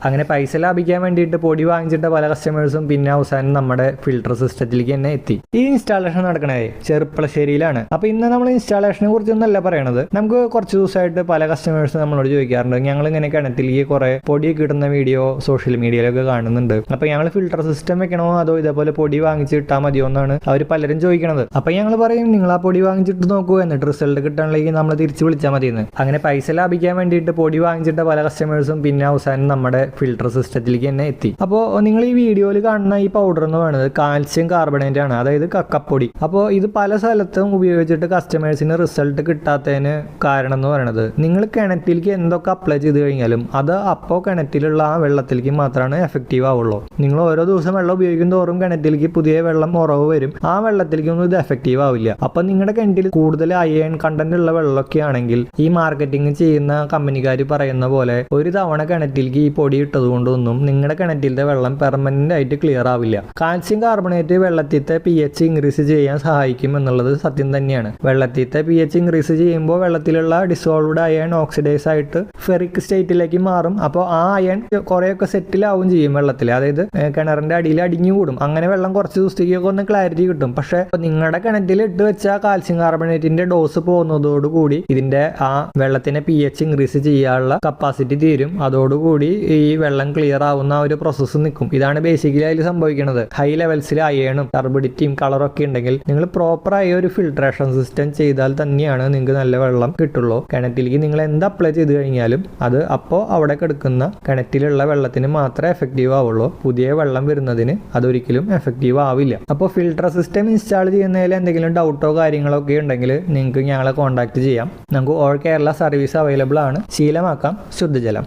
അങ്ങനെ പൈസ ലാഭിക്കാൻ വേണ്ടിയിട്ട് പൊടി വാങ്ങിച്ചിട്ട പല കസ്റ്റമേഴ്സും പിന്നെ അവസാനം നമ്മുടെ ഫിൽട്ടർ സിസ്റ്റത്തിലേക്ക് തന്നെ എത്തി. ഈ ഇൻസ്റ്റാളേഷൻ നടക്കണേ ചെറുപ്പളശ്ശേരിയിലാണ്. അപ്പൊ ഇന്ന് നമ്മൾ ഇൻസ്റ്റാളേഷനെ കുറിച്ചൊന്നല്ല പറയണത്. നമുക്ക് കുറച്ച് ദിവസമായിട്ട് പല കസ്റ്റമേഴ്സ് നമ്മളോട് ചോദിക്കാറുണ്ട്, ഞങ്ങൾ ഇങ്ങനെ കിണറ്റിലേക്ക് കുറെ പൊടിയൊക്കെ ഇടുന്ന വീഡിയോ സോഷ്യൽ മീഡിയയിലൊക്കെ കാണുന്നുണ്ട്, അപ്പൊ ഞങ്ങൾ ഫിൽട്ടർ സിസ്റ്റം വെക്കണോ അതോ ഇതേപോലെ പൊടി വാങ്ങിച്ച് ഇട്ടാൽ മതിയോ എന്നാണ് അവർ പലരും ചോദിക്കണത്. അപ്പൊ ഞങ്ങൾ പറയും, നിങ്ങൾ ആ പൊടി വാങ്ങിച്ചിട്ട് നോക്കൂ, എന്നിട്ട് റിസൾട്ട് കിട്ടാനുള്ള നമ്മൾ തിരിച്ചു വിളിച്ചാൽ മതിയെന്ന്. അങ്ങനെ പൈസ ലാഭിക്കാൻ വേണ്ടിയിട്ട് പൊടി വാങ്ങിച്ചിട്ട പല കസ്റ്റമേഴ്സും പിന്നെ അവസാനം നമ്മുടെ ഫിൽട്ടർ സിസ്റ്റത്തിലേക്ക് തന്നെ എത്തി. അപ്പോൾ നിങ്ങൾ ഈ വീഡിയോയിൽ കാണുന്ന ഈ പൗഡർ എന്ന് പറയുന്നത് കാൽസ്യം കാർബണേറ്റ് ആണ്, അതായത് കക്കപ്പൊടി. അപ്പോൾ ഇത് പല സ്ഥലത്തും ഉപയോഗിച്ചിട്ട് കസ്റ്റമേഴ്സിന് റിസൾട്ട് കിട്ടാത്തതിന് കാരണം എന്ന് പറയുന്നത്, നിങ്ങൾ കിണറ്റിലേക്ക് എന്തൊക്കെ അപ്ലൈ ചെയ്ത് കഴിഞ്ഞാലും അത് അപ്പോൾ കിണറ്റിലുള്ള ആ വെള്ളത്തിലേക്ക് മാത്രമാണ് എഫക്റ്റീവ് ആവുള്ളൂ. നിങ്ങൾ ഓരോ ദിവസം വെള്ളം ഉപയോഗിക്കും തോറും കിണറ്റിലേക്ക് പുതിയ വെള്ളം ഉറവ് വരും, ആ വെള്ളത്തിലേക്കൊന്നും ഇത് എഫക്റ്റീവ് ആവില്ല. അപ്പം നിങ്ങളുടെ കിണറ്റിൽ കൂടുതൽ അയൺ കണ്ടന്റ് ഉള്ള വെള്ളമൊക്കെ ആണെങ്കിൽ ഈ മാർക്കറ്റിംഗ് ചെയ്യുന്ന കമ്പനിക്കാർ പറയുന്ന പോലെ ഒരു തവണ കിണറ്റിലേക്ക് ഈ പൊടി ഇട്ടത് കൊണ്ടൊന്നും നിങ്ങളുടെ കിണറ്റിലെ വെള്ളം പെർമനന്റ് ആയിട്ട് ക്ലിയർ ആവില്ല. കാൽസ്യം കാർബണേറ്റ് വെള്ളത്തിത്തെ pH ഇൻക്രീസ് ചെയ്യാൻ സഹായിക്കും എന്നുള്ളത് സത്യം തന്നെയാണ്. വെള്ളത്തിത്തെ pH ഇൻക്രീസ് ചെയ്യുമ്പോൾ വെള്ളത്തിലുള്ള ഡിസോൾവ്ഡ് അയൺ ഓക്സിഡൈസ് ആയിട്ട് ഫെറിക് സ്റ്റേറ്റിലേക്ക് മാറും. അപ്പോൾ ആ അയൺ കുറേയൊക്കെ സെറ്റിലാവും ചെയ്യും വെള്ളത്തിൽ, അതായത് കിണറിന്റെ അടിയിൽ അടിഞ്ഞുകൂടും. അങ്ങനെ വെള്ളം കുറച്ച് ദിവസത്തേക്കൊക്കെ ഒന്ന് ക്ലാരിറ്റി കിട്ടും. പക്ഷെ നിങ്ങളുടെ കിണറ്റിൽ ഇട്ട് വെച്ച കാൽസ്യം കാർബണേറ്റിന്റെ ഡോസ് പോകുന്നതോടുകൂടി ഇതിന്റെ ആ വെള്ളത്തിനെ pH ഇൻക്രീസ് ചെയ്യാനുള്ള കപ്പാസിറ്റി തീരും. അതോടുകൂടി ഈ വെള്ളം ക്ലിയർ ആവുന്ന ഒരു പ്രോസസ്സ് നിൽക്കും. ഇതാണ് ബേസിക്കലി അതിൽ സംഭവിക്കുന്നത്. ഹൈ ലെവൽസിൽ അയണും ടർബിഡിറ്റിയും കളറൊക്കെ ഉണ്ടെങ്കിൽ നിങ്ങൾ പ്രോപ്പറായി ഒരു ഫിൽട്രേഷൻ സിസ്റ്റം ചെയ്താൽ തന്നെയാണ് നിങ്ങൾക്ക് നല്ല വെള്ളം കിട്ടുള്ളൂ. കിണറ്റിലേക്ക് നിങ്ങൾ എന്ത് അപ്ലൈ ചെയ്ത് കഴിഞ്ഞാലും അത് അപ്പോൾ അവിടെ കിടക്കുന്ന കിണറ്റിലുള്ള വെള്ളത്തിന് മാത്രമേ എഫക്റ്റീവ് ആവുള്ളൂ. പുതിയ വെള്ളം വരുന്നതിന് അതൊരിക്കലും എഫക്റ്റീവ് ആവില്ല. അപ്പോൾ ഫിൽട്ടർ സിസ്റ്റം ഇൻസ്റ്റാൾ ചെയ്യുന്നതിൽ എന്തെങ്കിലും ഡൗട്ടോ കാര്യങ്ങളോ ഒക്കെ ഉണ്ടെങ്കിൽ നിങ്ങൾക്ക് ഞങ്ങളെ കോൺടാക്ട് ചെയ്യാം. നമുക്ക് ഓൾ കേരള സർവീസ് അവൈലബിൾ ആണ്. ശീലമാക്കാം ശുദ്ധജലം.